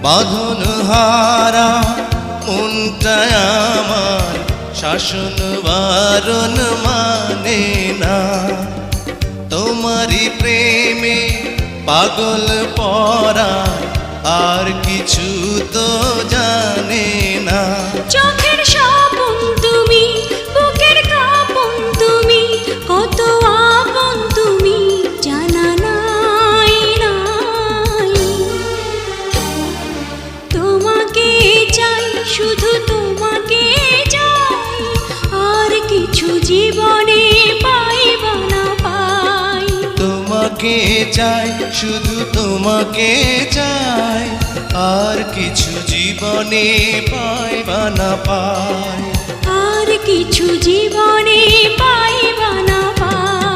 বাঁধন হারা মনটা আমার শাসন বারণ মানে না। তোমারই প্রেমে পাগল পরা আর কিছু তো জানে না। চোখের স্বপন তুমি, বুকের কাঁপন তুমি, কত আপন তুমি জানা নাই নাই। তোমাকে চাই, শুধু তোমাকে চাই, আর কিছু জীবনে পাইব না পাই। তোমাকে চাই, শুধু তোমাকে চাই, আর কিছু জীবনে পাইবা না পাই। আর কিছু জীবনে পাইব না পাই।